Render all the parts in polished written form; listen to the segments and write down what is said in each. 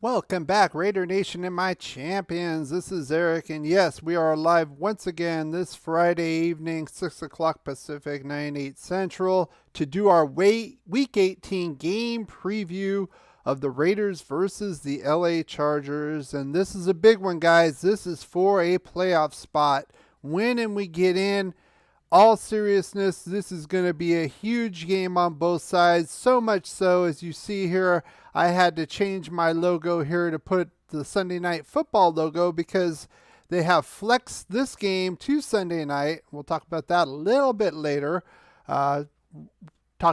Welcome back, Raider Nation and my champions. This is Eric, and yes, we are live once again this Friday evening, 6 o'clock Pacific, 9/8 Central, to do our Week 18 game preview of the Raiders versus the LA Chargers. And this is a big one, guys. This is for a playoff spot. Win and we get in. All seriousness, this is going to be a huge game on both sides. So much so, as you see here, I had to change my logo here to put the Sunday Night Football logo because they have flexed this game to Sunday night. We'll talk about that a little bit later. Talking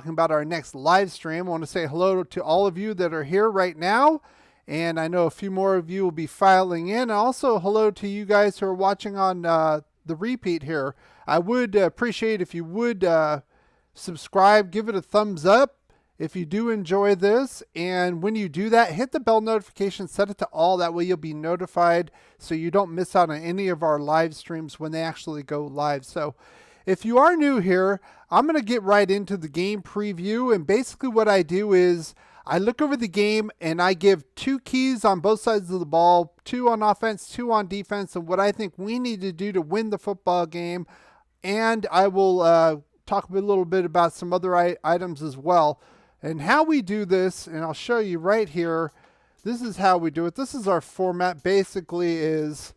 about our next live stream. I want to say hello to all of you that are here right now. And I know a few more of you will be filing in. Also, hello to you guys who are watching on the repeat here. I would appreciate if you would subscribe, give it a thumbs up if you do enjoy this. And when you do that, hit the bell notification, set it to all. That way you'll be notified so you don't miss out on any of our live streams when they actually go live. So if you are new here, I'm going to get right into the game preview. And basically what I do is I look over the game and I give two keys on both sides of the ball, two on offense, two on defense, and what I think we need to do to win the football game. And I will talk a little bit about some other items as well. And how we do this, and I'll show you right here, this is how we do it. This is our format. Basically is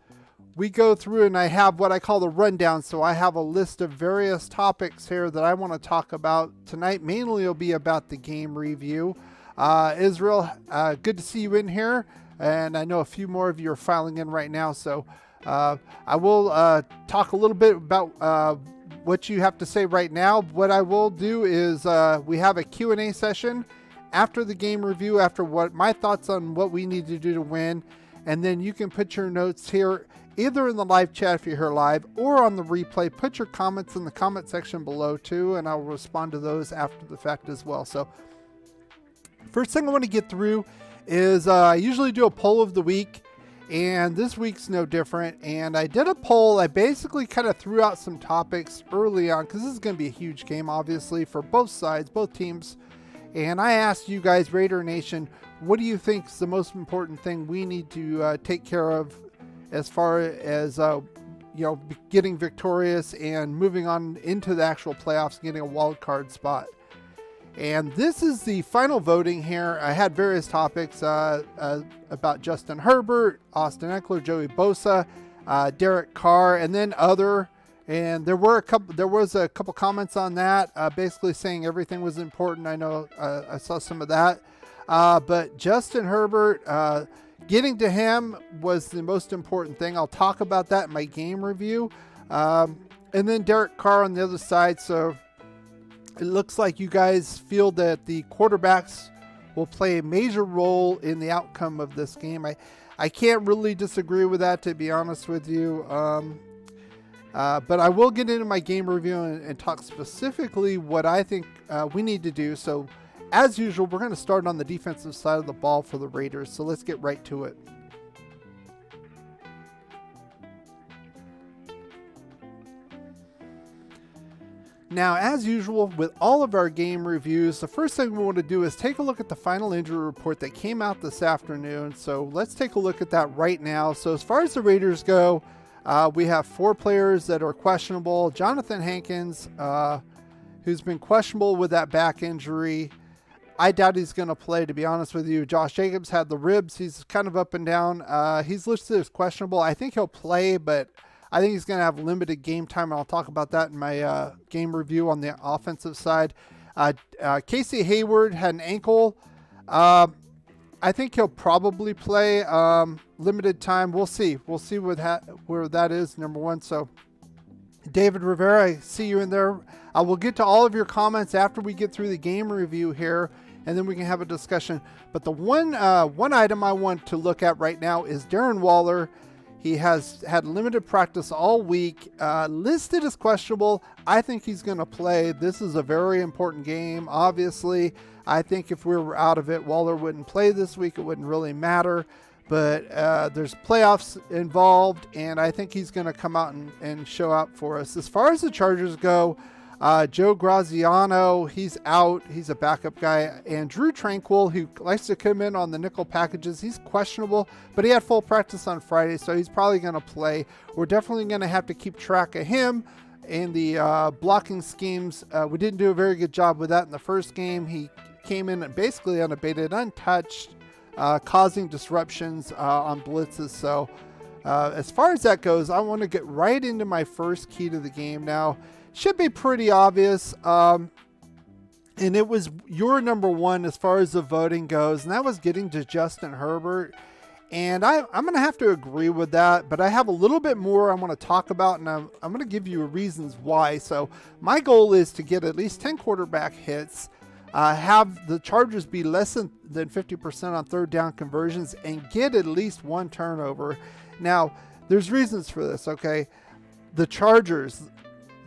we go through and I have what I call the rundown. So I have a list of various topics here that I want to talk about tonight. Mainly it'll be about the game review. Israel, good to see you in here. And I know a few more of you are filing in right now. So I will talk a little bit about what you have to say right now. What I will do is we have a Q&A session after the game review, after what my thoughts on what we need to do to win. And then you can put your notes here, either in the live chat if you're here live or on the replay. Put your comments in the comment section below too, and I'll respond to those after the fact as well. So first thing I want to get through is I usually do a poll of the week. And this week's no different. And I did a poll. I basically kind of threw out some topics early on because this is going to be a huge game, obviously, for both sides, both teams. And I asked you guys, Raider Nation, what do you think is the most important thing we need to take care of as far as getting victorious and moving on into the actual playoffs, getting a wild card spot? And this is the final voting here. I had various topics about Justin Herbert, Austin Eckler, Joey Bosa, Derek Carr, and then other. And there was a couple comments on that, basically saying everything was important. I know I saw some of that. But Justin Herbert, getting to him was the most important thing. I'll talk about that in my game review. And then Derek Carr on the other side. So it looks like you guys feel that the quarterbacks will play a major role in the outcome of this game. I can't really disagree with that, to be honest with you. But I will get into my game review and talk specifically what I think we need to do. So as usual, we're going to start on the defensive side of the ball for the Raiders. So let's get right to it. Now, as usual, with all of our game reviews, the first thing we want to do is take a look at the final injury report that came out this afternoon. So let's take a look at that right now. So as far as the Raiders go, we have 4 players that are questionable. Jonathan Hankins, who's been questionable with that back injury. I doubt he's going to play, to be honest with you. Josh Jacobs had the ribs. He's kind of up and down. He's listed as questionable. I think he'll play, but I think he's going to have limited game time, and I'll talk about that in my game review on the offensive side. Casey Hayward had an ankle. I think he'll probably play limited time. We'll see. We'll see where that is, number one. So David Rivera, I see you in there. I will get to all of your comments after we get through the game review here, and then we can have a discussion. But the one item I want to look at right now is Darren Waller. He has had limited practice all week, listed as questionable. I think he's going to play. This is a very important game. Obviously, I think if we were out of it, Waller wouldn't play this week. It wouldn't really matter. But there's playoffs involved, and I think he's going to come out and show up for us. As far as the Chargers go, Joe Graziano, he's out. He's a backup guy. And Drew Tranquil, who likes to come in on the nickel packages, he's questionable, but he had full practice on Friday, so he's probably going to play. We're definitely going to have to keep track of him in the blocking schemes. We didn't do a very good job with that in the first game. He came in basically unabated, untouched, causing disruptions on blitzes. So as far as that goes, I want to get right into my first key to the game now. Should be pretty obvious. And it was your number one as far as the voting goes, and that was getting to Justin Herbert. And I'm going to have to agree with that, but I have a little bit more I want to talk about, and I'm going to give you reasons why. So my goal is to get at least 10 quarterback hits, have the Chargers be less than 50% on third down conversions, and get at least one turnover. Now, there's reasons for this, okay? The Chargers,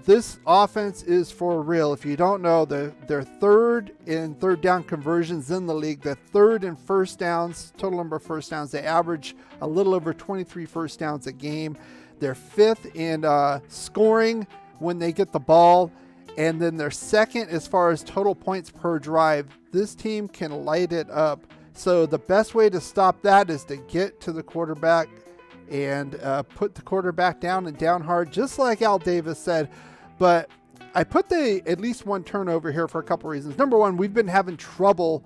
this offense is for real. If you don't know, they're third in third down conversions in the league. They're third in first downs, total number of first downs. They average a little over 23 first downs a game. They're fifth in scoring when they get the ball. And then they're second as far as total points per drive. This team can light it up. So the best way to stop that is to get to the quarterback and put the quarterback down and down hard, just like Al Davis said. But I put the at least one turnover here for a couple reasons. Number one, we've been having trouble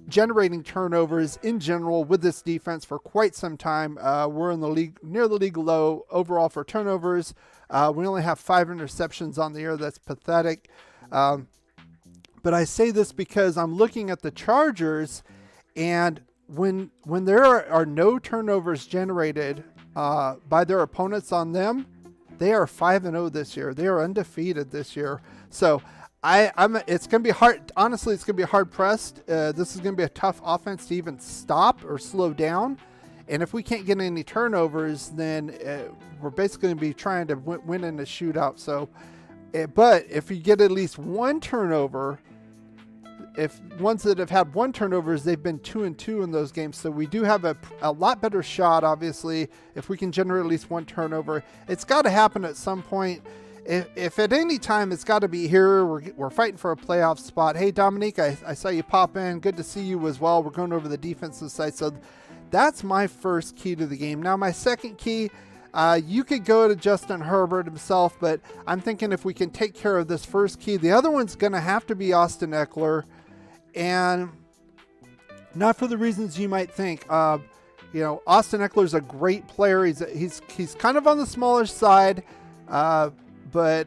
generating turnovers in general with this defense for quite some time. We're in the league, near the league low overall for turnovers. We only have 5 interceptions on the year. That's pathetic. But I say this because I'm looking at the Chargers, and when there are no turnovers generated by their opponents on them, they are 5-0 this year. They are undefeated this year. So it's going to be hard. Honestly, it's going to be hard pressed. This is going to be a tough offense to even stop or slow down. And if we can't get any turnovers, then we're basically going to be trying to win in a shootout. So, but if you get at least one turnover, if ones that have had one turnovers, they've been 2-2 in those games. So we do have a lot better shot, obviously, if we can generate at least one turnover. It's got to happen at some point. If at any time, it's got to be here. We're fighting for a playoff spot. Hey, Dominique, I saw you pop in. Good to see you as well. We're going over the defensive side. So that's my first key to the game. Now, my second key, you could go to Justin Herbert himself, but I'm thinking if we can take care of this first key, the other one's going to have to be Austin Eckler. And not for the reasons you might think. Austin Eckler's a great player. He's kind of on the smaller side, but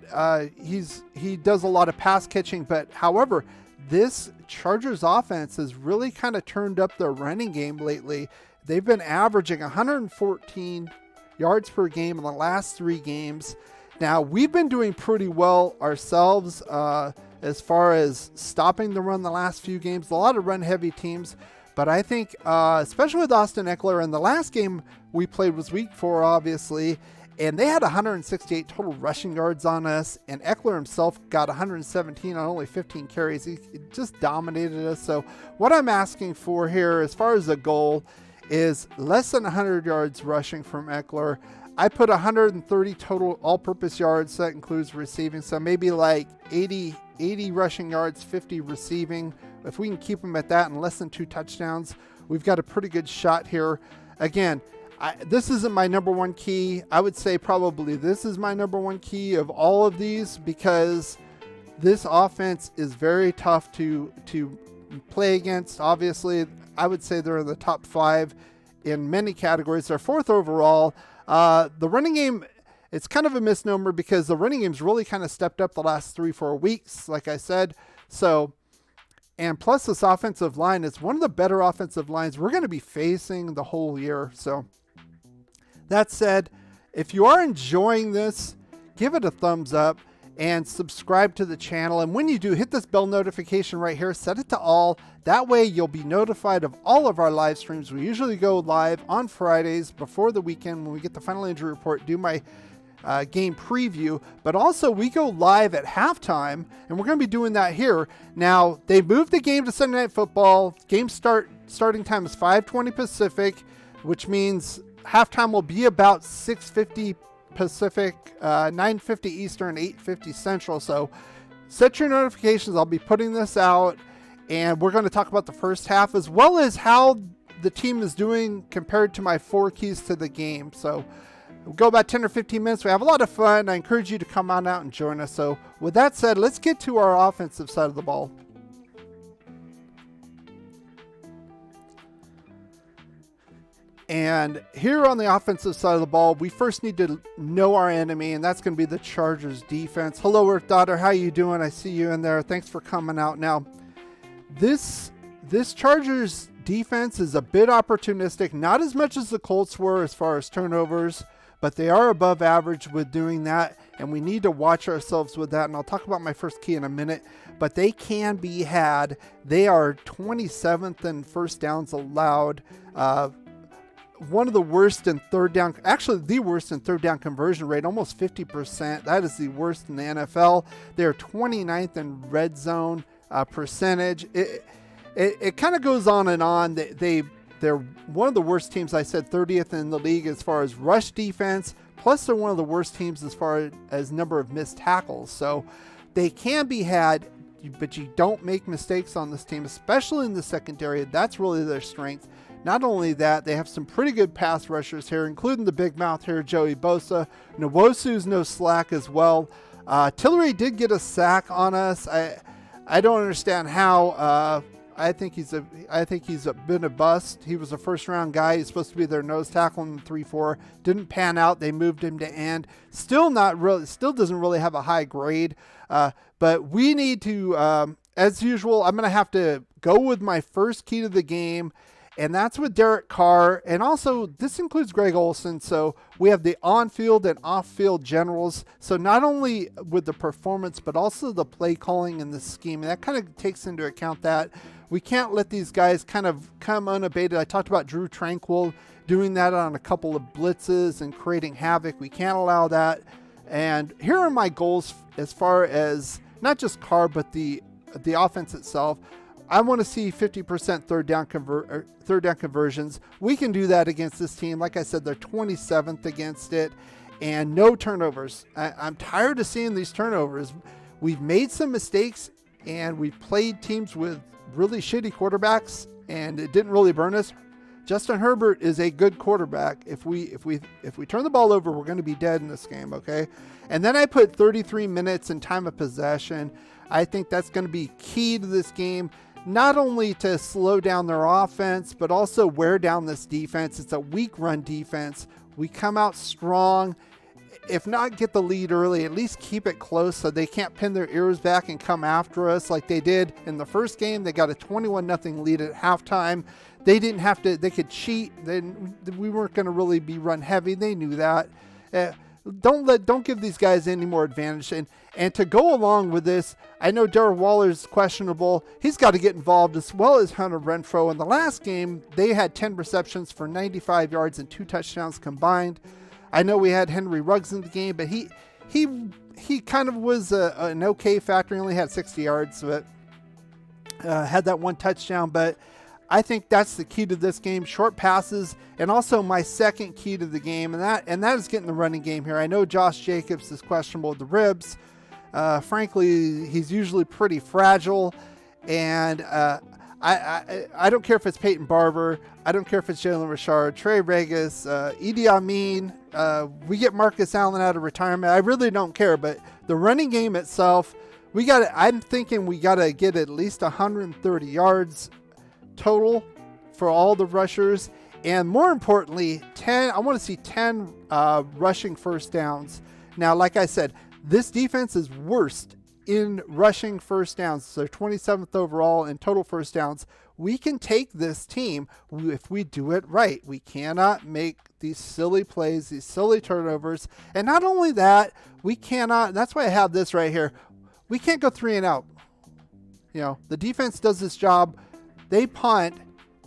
he does a lot of pass catching. But however, this Chargers offense has really kind of turned up their running game lately. They've been averaging 114 yards per game in the last 3 games. Now, we've been doing pretty well ourselves as far as stopping the run the last few games. A lot of run-heavy teams. But I think, especially with Austin Eckler, and the last game we played was week 4, obviously, and they had 168 total rushing yards on us, and Eckler himself got 117 on only 15 carries. He just dominated us. So what I'm asking for here, as far as the goal, is less than 100 yards rushing from Eckler. I put 130 total all-purpose yards. That includes receiving. So maybe like 80 rushing yards, 50 receiving. If we can keep them at that and less than 2 touchdowns, we've got a pretty good shot here. Again, this isn't my number one key. I would say probably this is my number one key of all of these, because this offense is very tough to play against. Obviously, I would say they're in the top 5 in many categories. They're 4th overall. The running game, it's kind of a misnomer because the running game's really kind of stepped up the last 3-4 weeks, like I said. So, and plus this offensive line is one of the better offensive lines we're going to be facing the whole year. So that said, if you are enjoying this, give it a thumbs up and subscribe to the channel. And when you do, hit this bell notification right here, set it to all. That way you'll be notified of all of our live streams. We usually go live on Fridays before the weekend when we get the final injury report, do my game preview, but also we go live at halftime, and we're going to be doing that here. Now, they moved the game to Sunday Night Football. Game starting time is 5:20 Pacific, which means halftime will be about 6:50 Pacific, 9:50 Eastern, 8:50 Central. So set your notifications. I'll be putting this out, and we're going to talk about the first half as well as how the team is doing compared to my 4 keys to the game. So we'll go about 10 or 15 minutes. We have a lot of fun. I encourage you to come on out and join us. So with that said, let's get to our offensive side of the ball. And here on the offensive side of the ball, we first need to know our enemy, and that's going to be the Chargers defense. Hello, Earth Daughter. How you doing? I see you in there. Thanks for coming out. Now, this Chargers defense is a bit opportunistic, not as much as the Colts were as far as turnovers, but they are above average with doing that, and we need to watch ourselves with that. And I'll talk about my first key in a minute, but they can be had. They are 27th in first downs allowed. One of the worst in third down, actually the worst in third down conversion rate, almost 50%. That is the worst in the NFL. They're 29th in red zone percentage. It kind of goes on and on. They're one of the worst teams. I said 30th in the league as far as rush defense. Plus, they're one of the worst teams as far as number of missed tackles. So they can be had, but you don't make mistakes on this team, especially in the secondary. That's really their strength. Not only that, they have some pretty good pass rushers here, including the big mouth here, Joey Bosa. Nwosu's no slack as well. Tillery did get a sack on us. I don't understand how. I think he's been a bust. He was a first-round guy. He's supposed to be their nose tackle in 3-4. Didn't pan out. They moved him to end. Still doesn't really have a high grade. But we need to, as usual, I'm going to have to go with my first key to the game. And that's with Derek Carr. And also, this includes Greg Olsen. So we have the on-field and off-field generals. So not only with the performance, but also the play calling and the scheme. And that kind of takes into account that we can't let these guys kind of come unabated. I talked about Drew Tranquill doing that on a couple of blitzes and creating havoc. We can't allow that. And here are my goals as far as not just Carr, but the offense itself. I want to see 50% third down conversions. We can do that against this team. Like I said, they're 27th against it, and no turnovers. I'm tired of seeing these turnovers. We've made some mistakes, and we've played teams with really shitty quarterbacks, and it didn't really burn us. Justin Herbert is a good quarterback. If we turn the ball over, we're going to be dead in this game, okay? And then I put 33 minutes in time of possession. I think that's going to be key to this game. Not only to slow down their offense, but also wear down this defense. It's a weak run defense. We come out strong. If not get the lead early, at least keep it close so they can't pin their ears back and come after us like they did in the first game. They got a 21-0 lead at halftime. They didn't have to, they could cheat. We weren't going to really be run heavy. They knew that. Don't give these guys any more advantage. And to go along with this, I know Darren Waller's questionable. He's got to get involved as well as Hunter Renfrow. In the last game, they had 10 receptions for 95 yards and 2 touchdowns combined. I know we had Henry Ruggs in the game, but he kind of was an okay factor. He only had 60 yards, but had that 1 touchdown. But I think that's the key to this game, short passes, and also my second key to the game, and that is getting the running game here. I know Josh Jacobs is questionable with the ribs. Frankly, he's usually pretty fragile, and I don't care if it's Peyton Barber. I don't care if it's Jalen Richard, Trey Regis, Idi Amin. We get Marcus Allen out of retirement. I really don't care, but the running game itself, I'm thinking we got to get at least 130 yards total for all the rushers, and more importantly, I want to see 10 rushing first downs. Now, like I said, this defense is worst in rushing first downs. So they're 27th overall in total first downs. We can take this team if we do it right. We cannot make these silly plays, these silly turnovers. And not only that, we cannot, that's why I have this right here. We can't go 3 and out. You know, the defense does this job. They punt,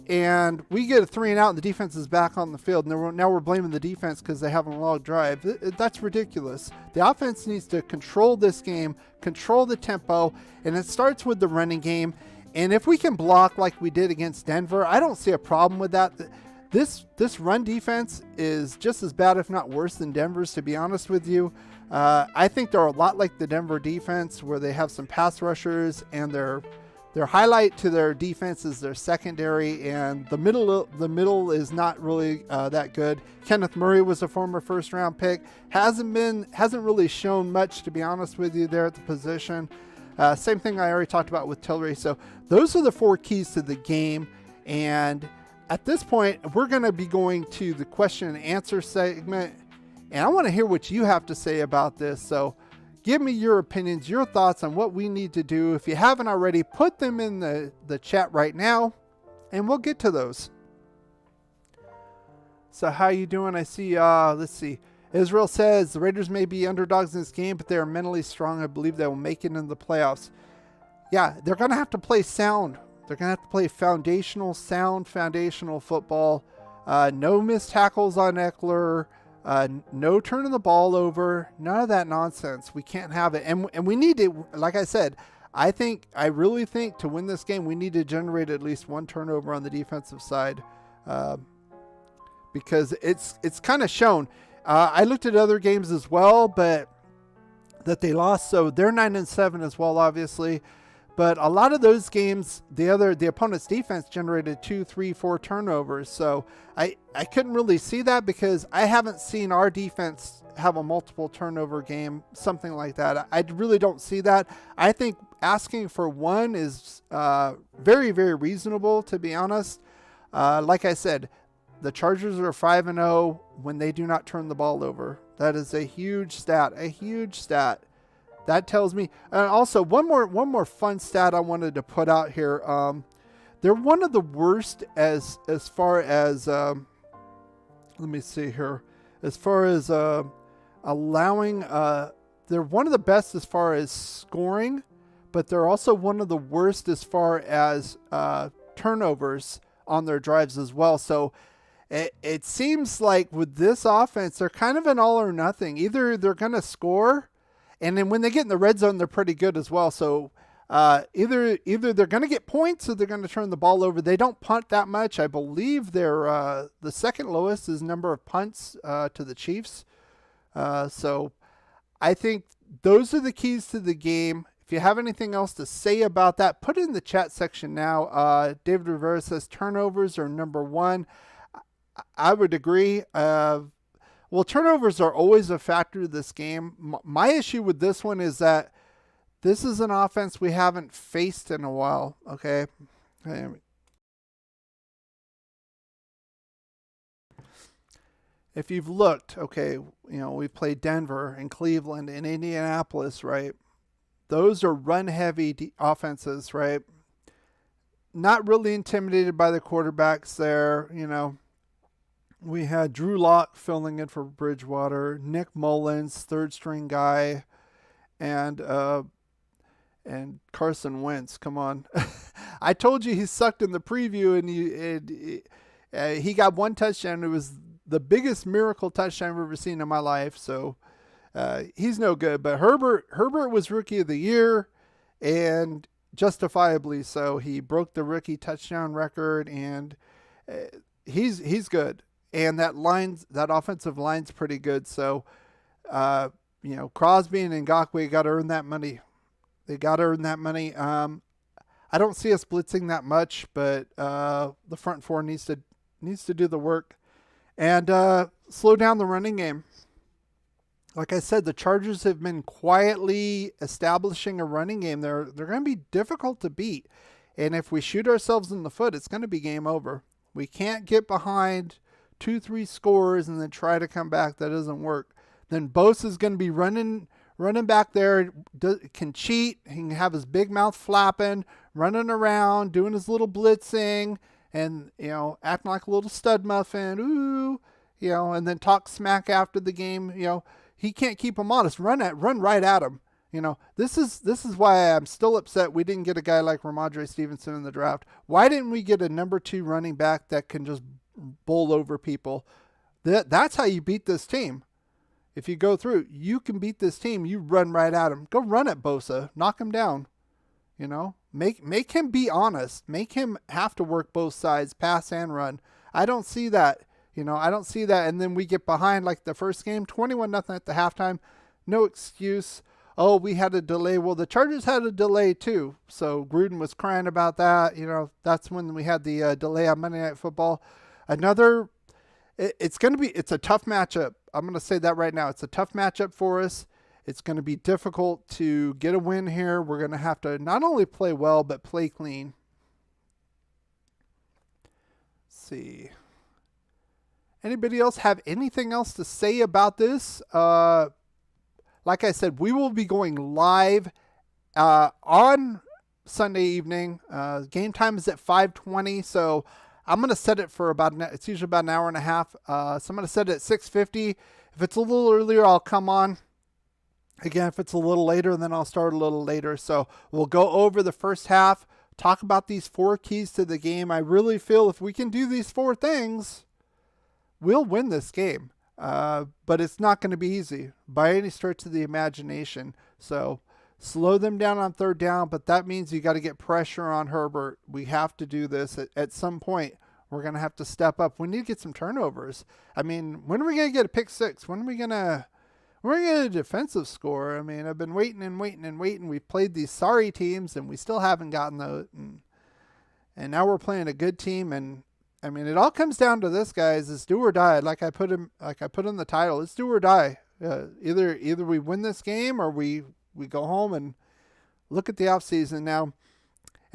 and we get a 3 and out, and the defense is back on the field. And now we're blaming the defense because they have a long drive. That's ridiculous. The offense needs to control this game, control the tempo, and it starts with the running game. And if we can block like we did against Denver, I don't see a problem with that. This run defense is just as bad, if not worse, than Denver's, to be honest with you. I think they're a lot like the Denver defense, where they have some pass rushers, and their highlight to their defense is their secondary, and the middle is not really that good. Kenneth Murray was a former first-round pick, hasn't really shown much, to be honest with you, there at the position. Same thing I already talked about with Tillery. So those are the 4 keys to the game, and at this point, we're going to be going to the question and answer segment, and I want to hear what you have to say about this. So give me your opinions, your thoughts on what we need to do. If you haven't already, put them in the chat right now, and we'll get to those. So how you doing? I see, let's see. Israel says the Raiders may be underdogs in this game, but they are mentally strong. I believe they will make it into the playoffs. Yeah, they're going to have to play sound. They're going to have to play sound foundational football. No missed tackles on Eckler. No turning the ball over. None of that nonsense. We can't have it. And we need to, like I said, I really think to win this game, we need to generate at least 1 turnover on the defensive side. Because it's kind of shown. I looked at other games as well, but that they lost. So they're 9-7 as well, obviously. But a lot of those games, the opponent's defense generated 2, 3, 4 turnovers. So I couldn't really see that, because I haven't seen our defense have a multiple turnover game, something like that. I really don't see that. I think asking for 1 is very, very reasonable, to be honest. Like I said, the Chargers are 5-0 when they do not turn the ball over. That is a huge stat, That tells me, and also one more fun stat I wanted to put out here. They're one of the worst as far as let me see here, as far as allowing. They're one of the best as far as scoring, but they're also one of the worst as far as turnovers on their drives as well. So it seems like with this offense, they're kind of an all or nothing. Either they're going to score, and then when they get in the red zone, they're pretty good as well. So either they're going to get points, or they're going to turn the ball over. They don't punt that much. I believe they're the second lowest is number of punts to the Chiefs. So I think those are the keys to the game. If you have anything else to say about that, put it in the chat section now. David Rivera says turnovers are number 1. I would agree. Well, turnovers are always a factor to this game. My issue with this one is that this is an offense we haven't faced in a while, okay? If you've looked, okay, we played Denver and Cleveland and Indianapolis, right? Those are run-heavy offenses, right? Not really intimidated by the quarterbacks there, We had Drew Lock filling in for Bridgewater, Nick Mullins, third-string guy, and Carson Wentz. Come on, I told you he sucked in the preview, and he got 1 touchdown. It was the biggest miracle touchdown I've ever seen in my life. So he's no good. But Herbert was Rookie of the Year, and justifiably so. He broke the rookie touchdown record, and he's good. And that offensive line's pretty good. So, Crosby and Ngakoue got to earn that money. They got to earn that money. I don't see us blitzing that much, but the front 4 needs to do the work and slow down the running game. Like I said, the Chargers have been quietly establishing a running game. They're going to be difficult to beat, and if we shoot ourselves in the foot, it's going to be game over. We can't get behind 2-3 scores and then try to come back. That doesn't work. Then Bosa's going to be running back there, can cheat. He can have his big mouth flapping, running around, doing his little blitzing, and acting like a little stud muffin. Ooh, and then talk smack after the game. He can't keep him honest. Run right at him. This is why I'm still upset we didn't get a guy like Ramondre Stevenson in the draft. Why didn't we get a number 2 running back that can just bowl over people? That's how you beat this team. If you go through, you can beat this team. You run right at him. Go run at Bosa. Knock him down. Make him be honest. Make him have to work both sides, pass and run. I don't see that. I don't see that. And then we get behind like the first game, 21-0 at the halftime. No excuse. Oh, we had a delay. Well, the Chargers had a delay too. So Gruden was crying about that. That's when we had the delay on Monday Night Football. It's a tough matchup. I'm going to say that right now. It's a tough matchup for us. It's going to be difficult to get a win here. We're going to have to not only play well, but play clean. Let's see. Anybody else have anything else to say about this? Like I said, we will be going live on Sunday evening. Game time is at 5:20, so I'm going to set it for it's usually about an hour and a half. So I'm going to set it at 6:50. If it's a little earlier, I'll come on. Again, if it's a little later, then I'll start a little later. So we'll go over the first half, talk about these 4 keys to the game. I really feel if we can do these 4 things, we'll win this game. But it's not going to be easy by any stretch of the imagination. So slow them down on 3rd down, but that means you got to get pressure on Herbert. We have to do this at some point. We're going to have to step up. We need to get some turnovers. I mean, when are we going to get a pick 6? When are we going to get a defensive score? I mean, I've been waiting and waiting and waiting. We've played these sorry teams and we still haven't gotten those. And now we're playing a good team. And I mean, it all comes down to this, guys. It's do or die. Like I put in the title, it's do or die. Either we win this game or we go home and look at the offseason. Now,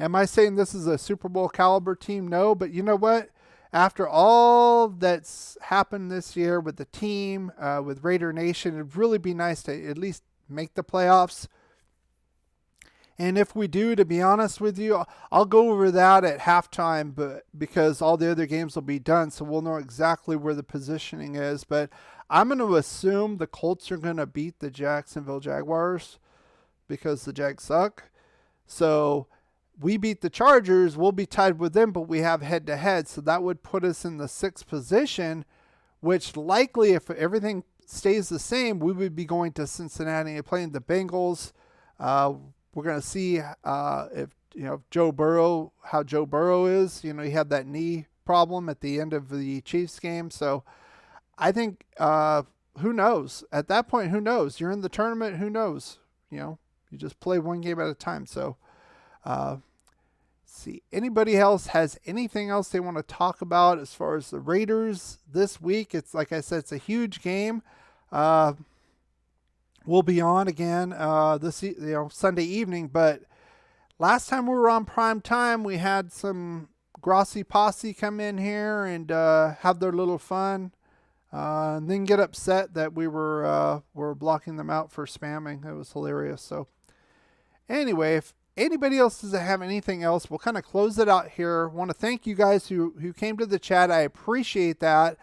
am I saying this is a Super Bowl caliber team? No, but you know what? After all that's happened this year with the team, with Raider Nation, it'd really be nice to at least make the playoffs. And if we do, to be honest with you, I'll go over that at halftime, but because all the other games will be done, so we'll know exactly where the positioning is. But I'm going to assume the Colts are going to beat the Jacksonville Jaguars because the Jags suck. So we beat the Chargers, we'll be tied with them, but we have head-to-head, so that would put us in the 6th position, which likely, if everything stays the same, we would be going to Cincinnati and playing the Bengals. We're going to see if Joe Burrow, how Joe Burrow is. He had that knee problem at the end of the Chiefs game, so I think who knows? At that point, who knows? You're in the tournament, who knows? You just play one game at a time, so see, anybody else has anything else they want to talk about as far as the Raiders this week? It's like I said, it's a huge game. We'll be on again this Sunday evening, but last time we were on prime time, we had some Grossi Posse come in here and have their little fun, and then get upset that we were blocking them out for spamming. It was hilarious. So anyway, if anybody else doesn't have anything else, we'll kind of close it out here. I want to thank you guys who came to the chat. I appreciate that.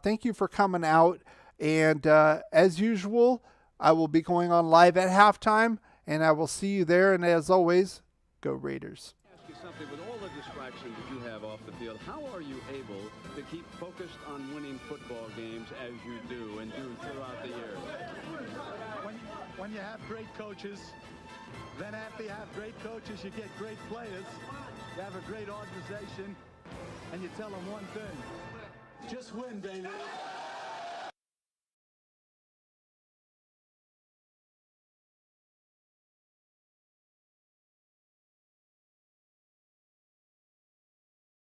Thank you for coming out. And as usual, I will be going on live at halftime, and I will see you there. And as always, go Raiders. Ask you something. With all the distractions that you have off the field, how are you able to keep focused on winning football games as you do and do throughout the year? When you have great coaches, then after you have great coaches, you get great players. You have a great organization, and you tell them one thing: just win, baby.